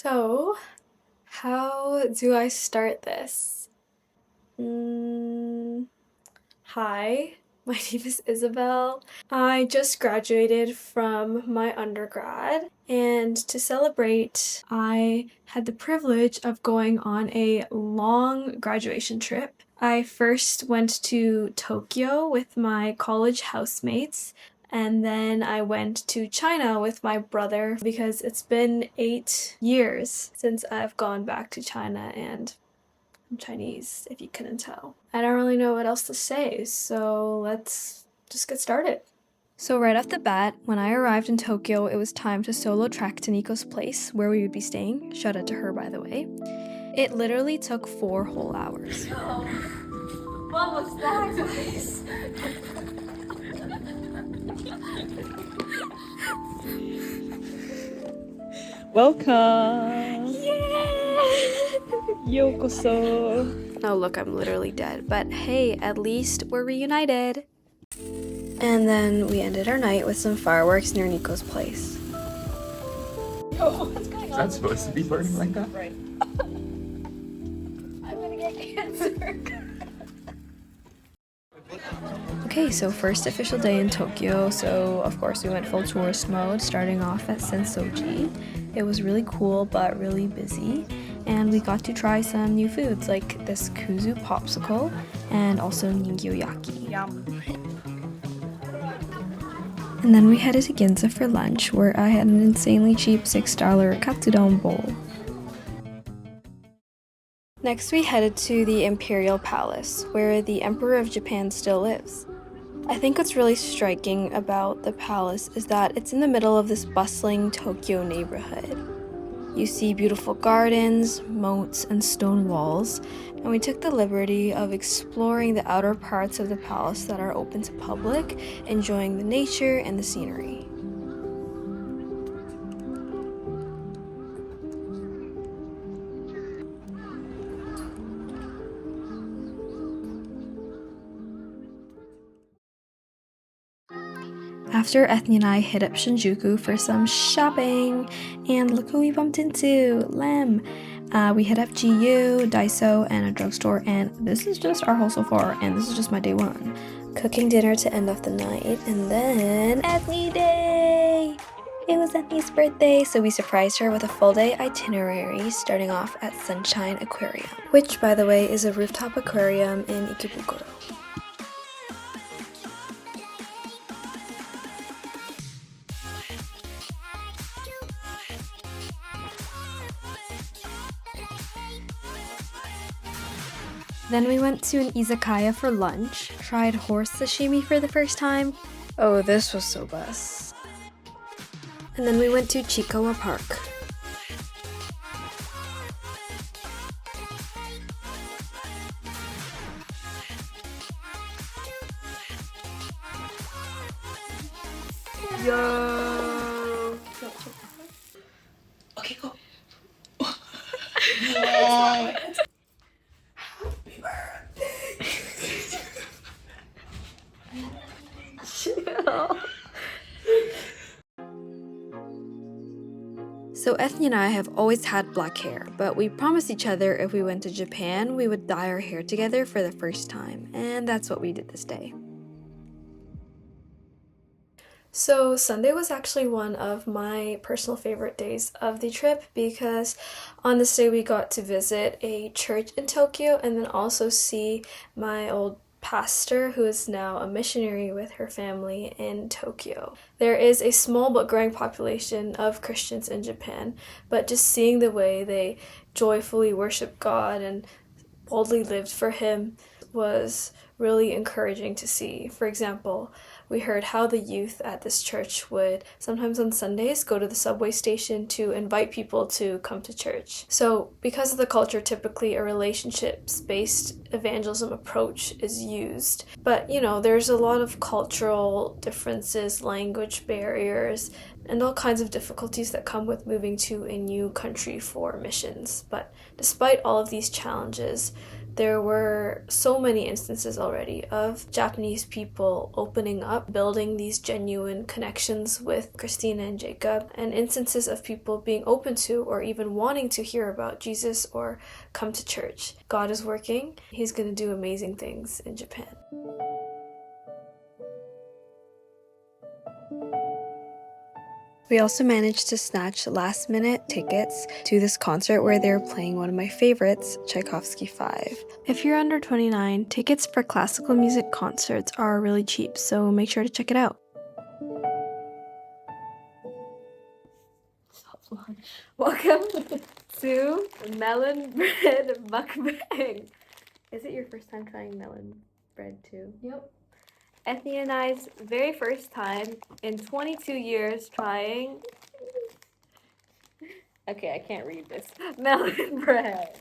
So, how do I start this? Hi, my name is Isabel. I just graduated from my undergrad, and to celebrate, I had the privilege of going on a long graduation trip. I first went to Tokyo with my college housemates, and then I went to China with my brother because it's been 8 years since I've gone back to China, and I'm Chinese, if you couldn't tell. I don't really know what else to say, so let's just get started. So right off the bat, when I arrived in Tokyo, it was time to solo trek to Nico's place, where we would be staying. Shout out to her, by the way. It literally took 4 whole hours. What was that, guys? Welcome! Yay! Yokoso! Oh look, I'm literally dead, but hey, at least we're reunited. And then we ended our night with some fireworks near Nico's place. Yo, what's going on? Is that supposed to be burning like that? Right. I'm gonna get cancer. Okay, so first official day in Tokyo, so of course we went full tourist mode, starting off at senso-ji. It was really cool, but really busy, and we got to try some new foods like this kuzu popsicle and also ningyo-yaki. Yum. And then we headed to Ginza for lunch, where I had an insanely cheap $6 katsudon bowl. Next we headed to the Imperial Palace, where the Emperor of Japan still lives. I think what's really striking about the palace is that it's in the middle of this bustling Tokyo neighborhood. You see beautiful gardens, moats, and stone walls, and we took the liberty of exploring the outer parts of the palace that are open to public, enjoying the nature and the scenery. After Ethne and I hit up Shinjuku for some shopping, and look who we bumped into, Lem. We hit up GU, Daiso, and a drugstore, and this is just our haul so far, and this is just my day 1. Cooking dinner to end off the night, and then Ethne Day! It was Ethne's birthday, so we surprised her with a full day itinerary, starting off at Sunshine Aquarium, which, by the way, is a rooftop aquarium in Ikebukuro. Then we went to an izakaya for lunch, tried horse sashimi for the first time. Oh, this was so bus. And then we went to Chiikawa Park. Yo! Okay, go. So Ethne and I have always had black hair, but we promised each other if we went to Japan, we would dye our hair together for the first time, and that's what we did this day. So Sunday was actually one of my personal favorite days of the trip because on this day we got to visit a church in Tokyo and then also see my old pastor who is now a missionary with her family in Tokyo. There is a small but growing population of Christians in Japan, but just seeing the way they joyfully worship God and boldly lived for Him was really encouraging to see. For example, we heard how the youth at this church would sometimes on Sundays go to the subway station to invite people to come to church. So because of the culture, typically a relationships-based evangelism approach is used. But there's a lot of cultural differences, language barriers, and all kinds of difficulties that come with moving to a new country for missions. But despite all of these challenges, There were so many instances already of Japanese people opening up, building these genuine connections with Christina and Jacob, and instances of people being open to or even wanting to hear about Jesus or come to church. God is working. He's going to do amazing things in Japan. We also managed to snatch last-minute tickets to this concert where they were playing one of my favorites, Tchaikovsky 5. If you're under 29, tickets for classical music concerts are really cheap, so make sure to check it out. Welcome to melon bread mukbang. Is it your first time trying melon bread too? Yep. Ethne and I's very first time in 22 years trying. Okay, I can't read this. Melon bread.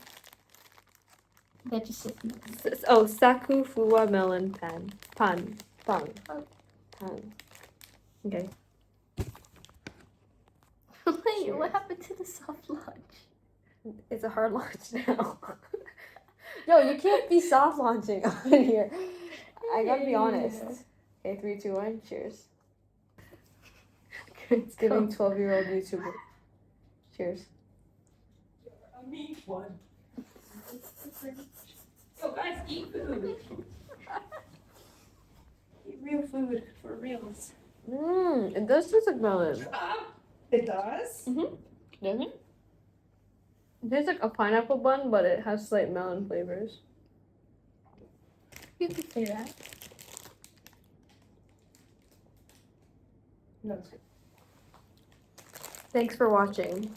That just sits. Oh, saku fuwa melon pan. Pan. Okay. Wait, what happened to the soft launch? It's a hard launch now. Yo, you can't be soft launching on here. I gotta be honest. Okay, 3, 2, 1, cheers. It's giving 12-year-old YouTuber. Cheers. I need one. So guys, eat food. Eat real food for reals. It does taste like melon. It does? Doesn't it? It tastes like a pineapple bun, but it has slight melon flavors. You could say that. No, it's good. Thanks for watching.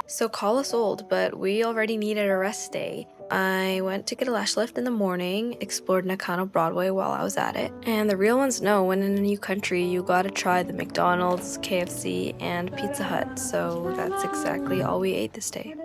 So call us old, but we already needed a rest day. I went to get a lash lift in the morning, explored Nakano Broadway while I was at it. And the real ones know when in a new country, you gotta try the McDonald's, KFC, and Pizza Hut. So that's exactly all we ate this day.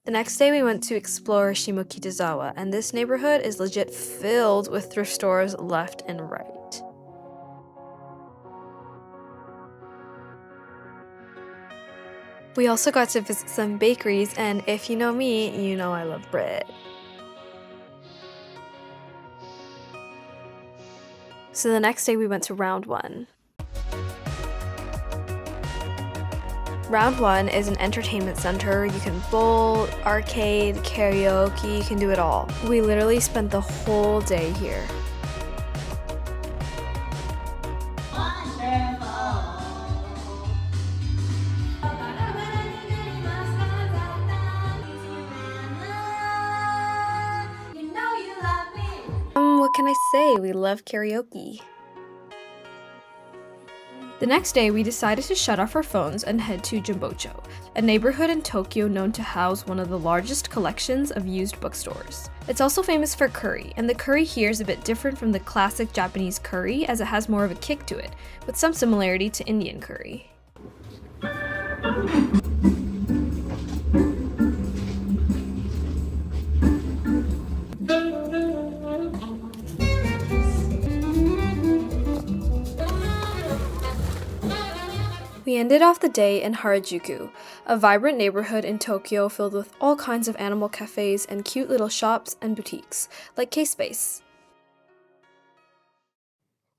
The next day we went to explore Shimokitazawa, and this neighborhood is legit filled with thrift stores left and right. We also got to visit some bakeries, and if you know me, you know I love bread. So the next day we went to Roundone. Roundone is an entertainment center. You can bowl, arcade, karaoke, you can do it all. We literally spent the whole day here. What can I say? We love karaoke. The next day, we decided to shut off our phones and head to Jimbocho, a neighborhood in Tokyo known to house one of the largest collections of used bookstores. It's also famous for curry, and the curry here is a bit different from the classic Japanese curry as it has more of a kick to it, with some similarity to Indian curry. We ended off the day in Harajuku, a vibrant neighborhood in Tokyo filled with all kinds of animal cafes and cute little shops and boutiques, like K-Space.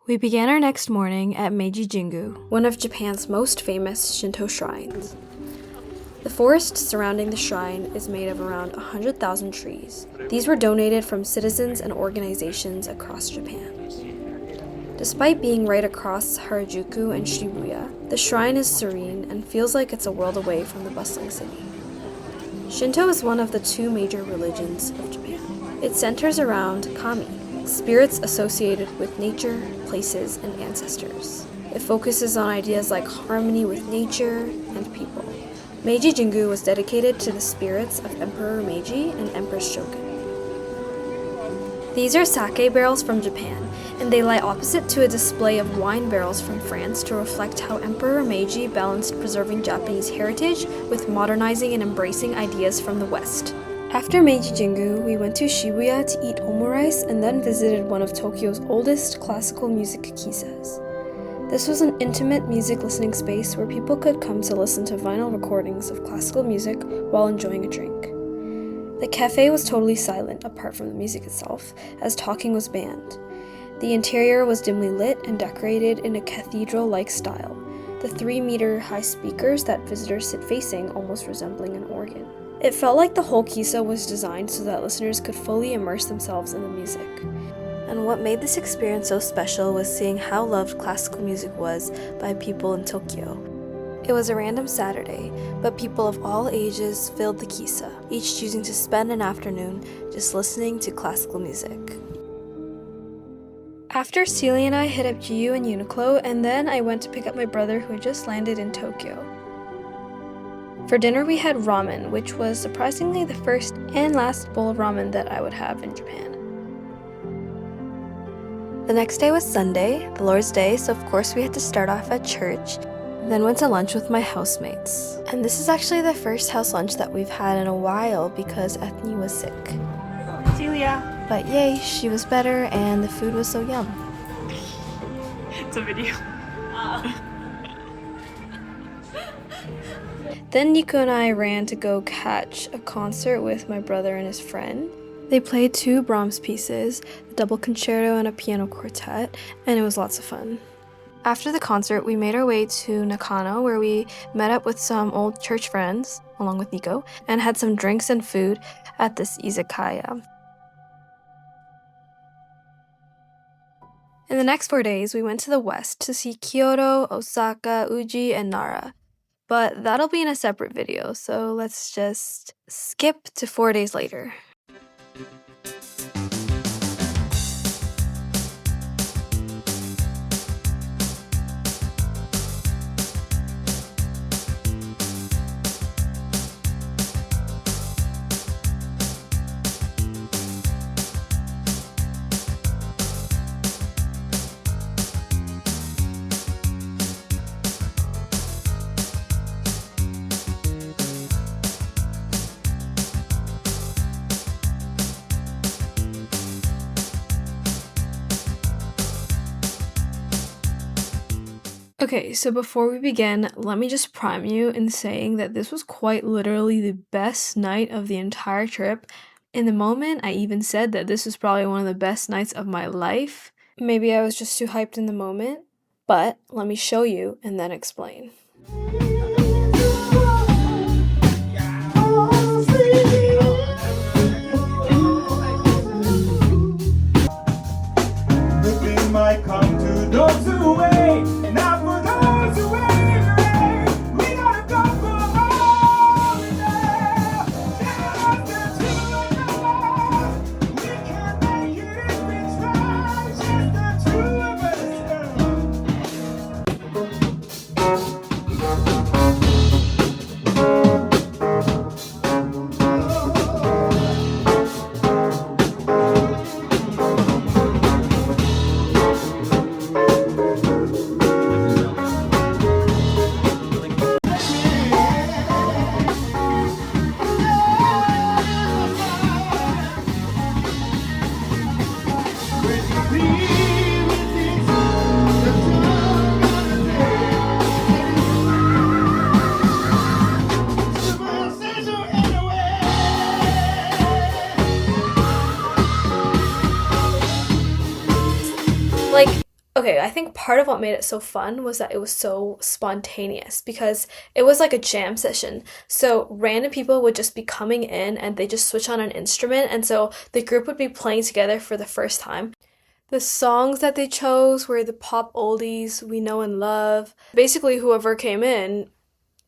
We began our next morning at Meiji Jingu, one of Japan's most famous Shinto shrines. The forest surrounding the shrine is made of around 100,000 trees. These were donated from citizens and organizations across Japan. Despite being right across Harajuku and Shibuya, the shrine is serene and feels like it's a world away from the bustling city. Shinto is one of the two major religions of Japan. It centers around kami, spirits associated with nature, places, and ancestors. It focuses on ideas like harmony with nature and people. Meiji Jingu was dedicated to the spirits of Emperor Meiji and Empress Shogun. These are sake barrels from Japan, and they lie opposite to a display of wine barrels from France to reflect how Emperor Meiji balanced preserving Japanese heritage with modernizing and embracing ideas from the West. After Meiji Jingu, we went to Shibuya to eat omurice and then visited one of Tokyo's oldest classical music kissas. This was an intimate music listening space where people could come to listen to vinyl recordings of classical music while enjoying a drink. The cafe was totally silent apart from the music itself, as talking was banned. The interior was dimly lit and decorated in a cathedral-like style, the 3-meter high speakers that visitors sit facing almost resembling an organ. It felt like the whole kissa was designed so that listeners could fully immerse themselves in the music. And what made this experience so special was seeing how loved classical music was by people in Tokyo. It was a random Saturday, but people of all ages filled the kissa, each choosing to spend an afternoon just listening to classical music. After Celia and I hit up GU and Uniqlo, and then I went to pick up my brother who had just landed in Tokyo. For dinner we had ramen, which was surprisingly the first and last bowl of ramen that I would have in Japan. The next day was Sunday, the Lord's Day, so of course we had to start off at church, then went to lunch with my housemates. And this is actually the first house lunch that we've had in a while because Ethne was sick. Celia. But yay, she was better and the food was so yum. It's a video. Then Nico and I ran to go catch a concert with my brother and his friend. They played 2 Brahms pieces, a double concerto and a piano quartet, and it was lots of fun. After the concert, we made our way to Nakano, where we met up with some old church friends, along with Nico, and had some drinks and food at this izakaya. In the next 4 days, we went to the west to see Kyoto, Osaka, Uji, and Nara. But that'll be in a separate video, so let's just skip to 4 days later. Okay, so before we begin, let me just prime you in saying that this was quite literally the best night of the entire trip. In the moment, I even said that this was probably one of the best nights of my life. Maybe I was just too hyped in the moment, but let me show you and then explain. Might come to those who wait, not for those who wait. We gotta go for holiday. Just the 2 of us. We can make it if we try. Just the 2 of us. Okay, I think part of what made it so fun was that it was so spontaneous because it was like a jam session. So random people would just be coming in and they just switch on an instrument, and so the group would be playing together for the first time. The songs that they chose were the pop oldies we know and love. Basically, whoever came in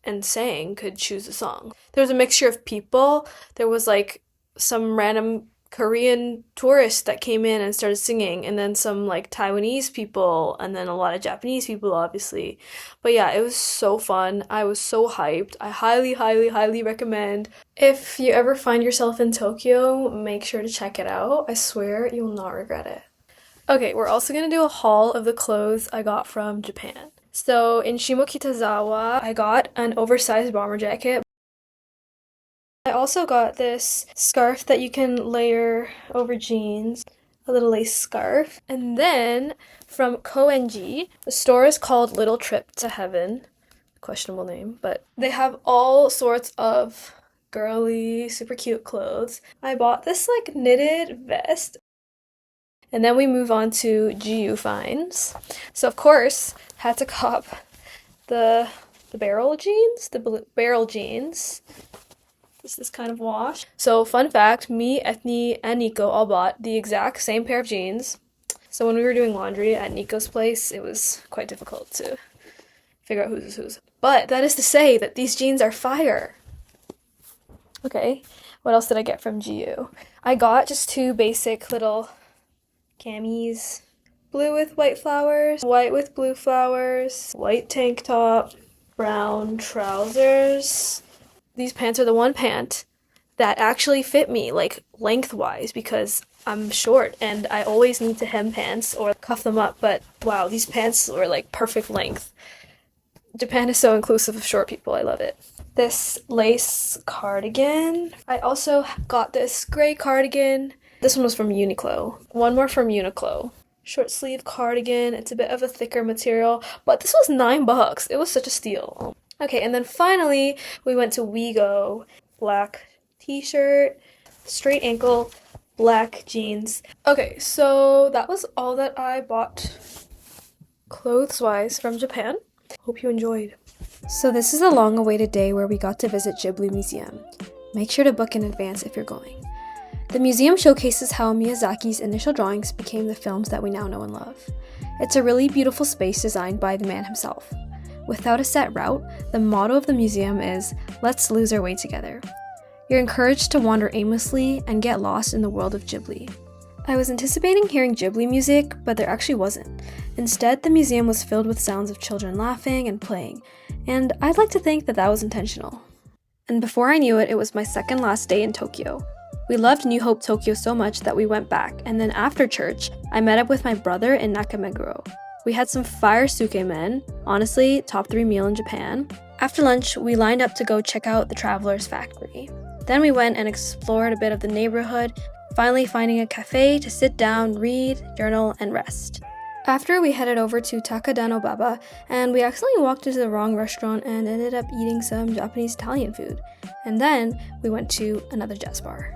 and sang could choose a song. There was a mixture of people. There was like some random Korean tourists that came in and started singing, and then some like Taiwanese people, and then a lot of Japanese people, obviously. But yeah, it was so fun. I was so hyped. I highly, highly, highly recommend. If you ever find yourself in Tokyo, make sure to check it out. I swear you will not regret it. Okay, we're also gonna do a haul of the clothes I got from Japan. So in Shimokitazawa, I got an oversized bomber jacket. I also got this scarf that you can layer over jeans, a little lace scarf. And then from Koenji, the store is called Little Trip to Heaven. Questionable name, but they have all sorts of girly, super cute clothes. I bought this like knitted vest. And then we move on to GU finds. So of course, had to cop the barrel jeans, barrel jeans. This kind of wash. So fun fact, me, Ethne, and Nico all bought the exact same pair of jeans. So when we were doing laundry at Nico's place, it was quite difficult to figure out whose is whose. But that is to say that these jeans are fire. Okay, what else did I get from GU? I got just two basic little camis. Blue with white flowers, white with blue flowers, white tank top, brown trousers. These pants are the one pant that actually fit me, like, lengthwise, because I'm short and I always need to hem pants or cuff them up, but wow, these pants were like perfect length. Japan is so inclusive of short people, I love it. This lace cardigan. I also got this gray cardigan. This one was from Uniqlo. One more from Uniqlo. Short sleeve cardigan. It's a bit of a thicker material, but this was $9. It was such a steal. Okay, and then finally, we went to Wego. Black t-shirt, straight ankle, black jeans. Okay, so that was all that I bought clothes-wise from Japan. Hope you enjoyed. So this is a long-awaited day where we got to visit Ghibli Museum. Make sure to book in advance if you're going. The museum showcases how Miyazaki's initial drawings became the films that we now know and love. It's a really beautiful space designed by the man himself. Without a set route, the motto of the museum is, "Let's lose our way together." You're encouraged to wander aimlessly and get lost in the world of Ghibli. I was anticipating hearing Ghibli music, but there actually wasn't. Instead, the museum was filled with sounds of children laughing and playing, and I'd like to think that that was intentional. And before I knew it, it was my second last day in Tokyo. We loved New Hope Tokyo so much that we went back, and then after church, I met up with my brother in Nakameguro. We had some fire sukemen, honestly, top 3 meal in Japan. After lunch, we lined up to go check out the Traveler's Factory. Then we went and explored a bit of the neighborhood, finally finding a cafe to sit down, read, journal, and rest. After, we headed over to Takadano Baba, and we accidentally walked into the wrong restaurant and ended up eating some Japanese Italian food. And then we went to another jazz bar.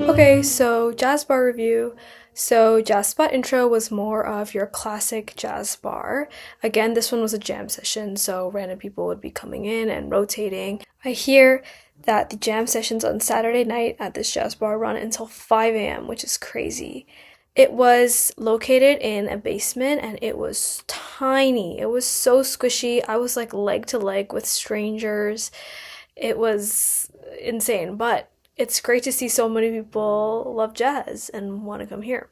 Okay, so jazz bar review. So Jazz Spot intro was more of your classic jazz bar. Again, this one was a jam session, so random people would be coming in and rotating. I hear that the jam sessions on Saturday night at this jazz bar run until 5 a.m., which is crazy. It was located in a basement and it was tiny. It was so squishy. I was like leg to leg with strangers. It was insane, but it's great to see so many people love jazz and want to come here.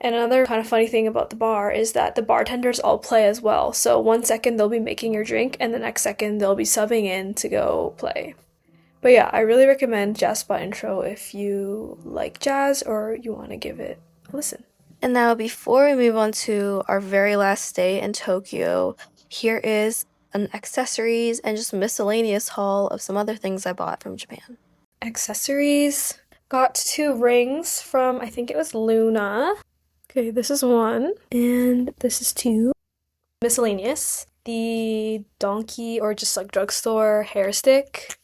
And another kind of funny thing about the bar is that the bartenders all play as well. So 1 second they'll be making your drink and the next second they'll be subbing in to go play. But yeah, I really recommend Jazz Spot Intro if you like jazz or you want to give it a listen. And now before we move on to our very last day in Tokyo, here is an accessories and just miscellaneous haul of some other things I bought from Japan. Accessories. Got 2 rings from, I think it was Luna. Okay, this is 1, and this is 2. Miscellaneous. The donkey or just like drugstore hair stick.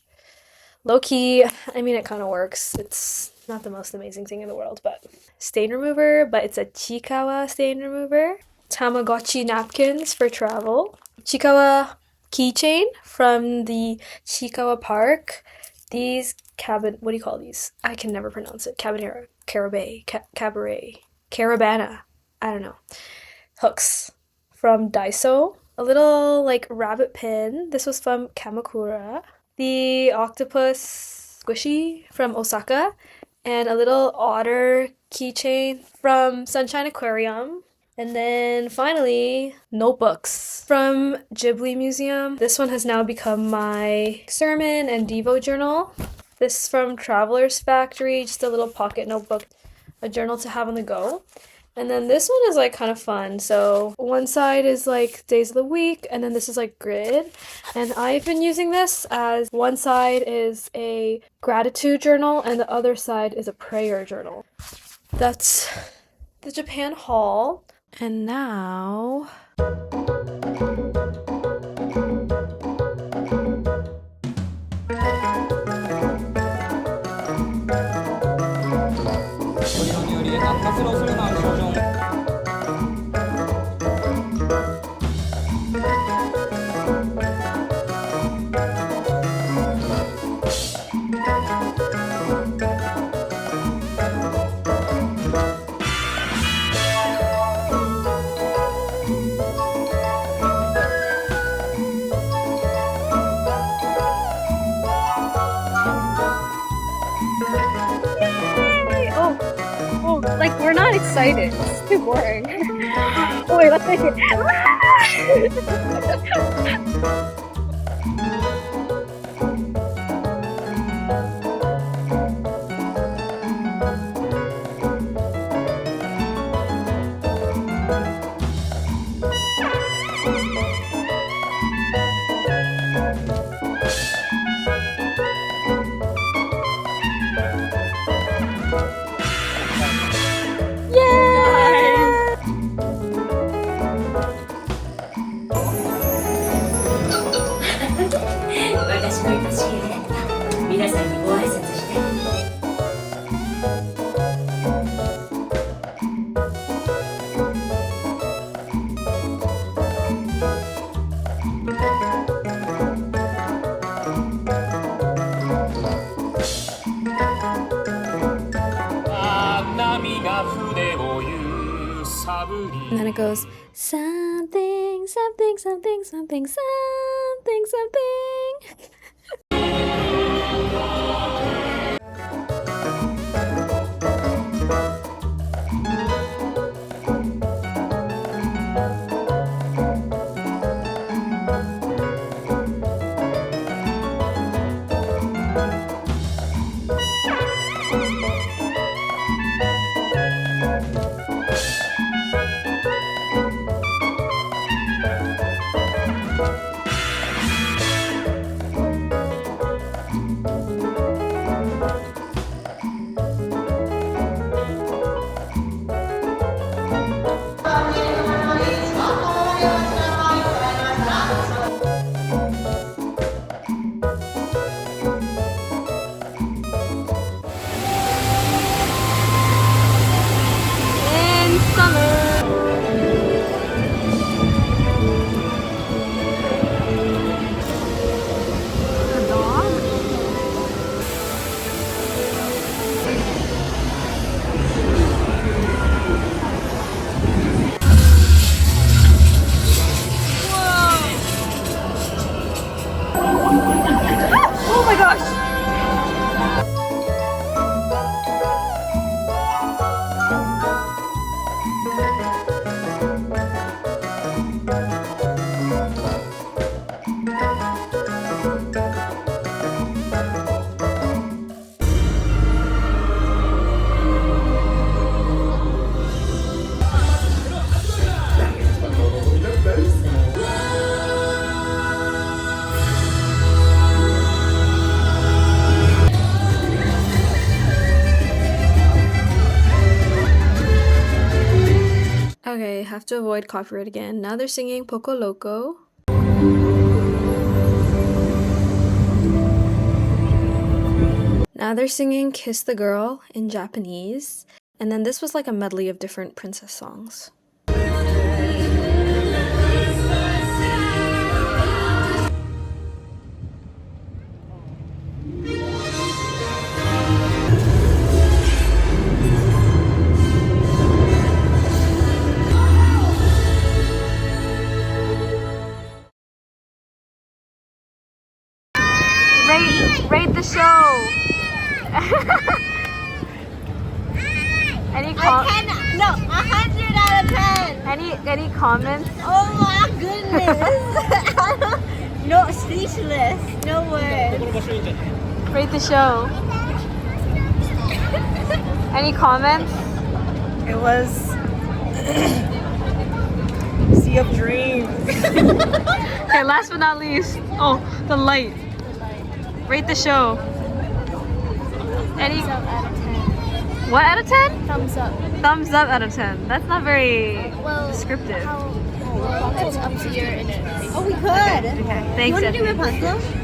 Low-key, I mean, it kind of works. It's not the most amazing thing in the world, but stain remover, but it's a chiikawa stain remover. Tamagotchi napkins for travel. Chiikawa keychain from the Chiikawa Park. These what do you call these? I can never pronounce it. Cabanera, cabaret, carabana. I don't know. Hooks from Daiso. A little like rabbit pin. This was from Kamakura. The octopus squishy from Osaka. And a little otter keychain from Sunshine Aquarium. And then finally, notebooks from Ghibli Museum. This one has now become my sermon and Devo journal. This is from Traveler's Factory, just a little pocket notebook, a journal to have on the go. And then this one is like kind of fun. So one side is like days of the week, and then this is like grid. And I've been using this as one side is a gratitude journal and the other side is a prayer journal. That's the Japan haul. And now... Like, we're not excited. It's too boring. Oh wait, let's make it. And then it goes something, something, something, something, something, something. have to avoid copyright again. Now they're singing Poco Loco. Now they're singing Kiss the Girl in Japanese. And then this was like a medley of different princess songs. Rate the show. Any 100 out of 10. any comments? Oh my goodness. No, speechless. No words. Rate the show. Any comments? It was Sea of Dreams. Okay, last but not least. Oh, the light. Rate the show. Any what out of 10? Thumbs up. Thumbs up out of 10. That's not very Well, descriptive. It's up to your interest. Oh, we could. Okay, thanks. You want to do Ethne. Rapunzel?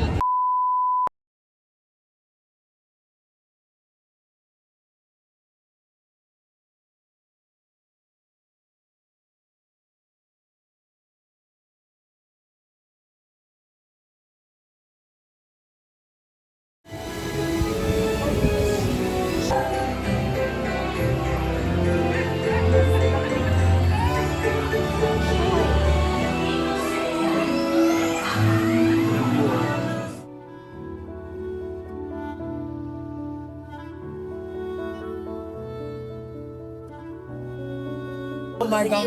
Oh my god.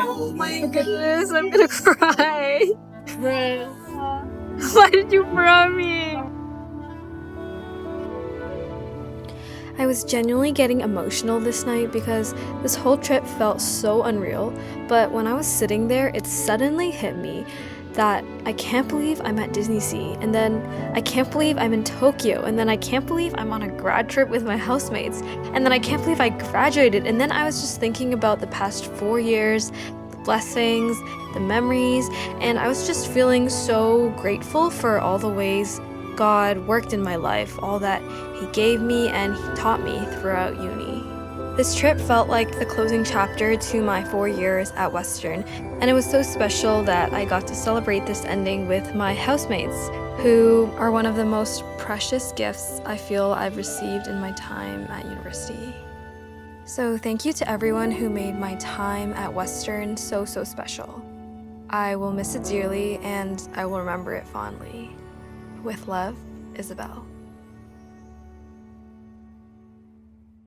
Oh my goodness, I'm gonna cry. Why did you throw me? I was genuinely getting emotional this night because this whole trip felt so unreal, but when I was sitting there, it suddenly hit me that I can't believe I'm at DisneySea, and then I can't believe I'm in Tokyo, and then I can't believe I'm on a grad trip with my housemates, and then I can't believe I graduated, and then I was just thinking about the past 4 years, the blessings, the memories, and I was just feeling so grateful for all the ways God worked in my life, all that He gave me and He taught me throughout uni. This trip felt like the closing chapter to my 4 years at Western, and it was so special that I got to celebrate this ending with my housemates, who are one of the most precious gifts I feel I've received in my time at university. So thank you to everyone who made my time at Western so special. I will miss it dearly, and I will remember it fondly. With love, Isabel.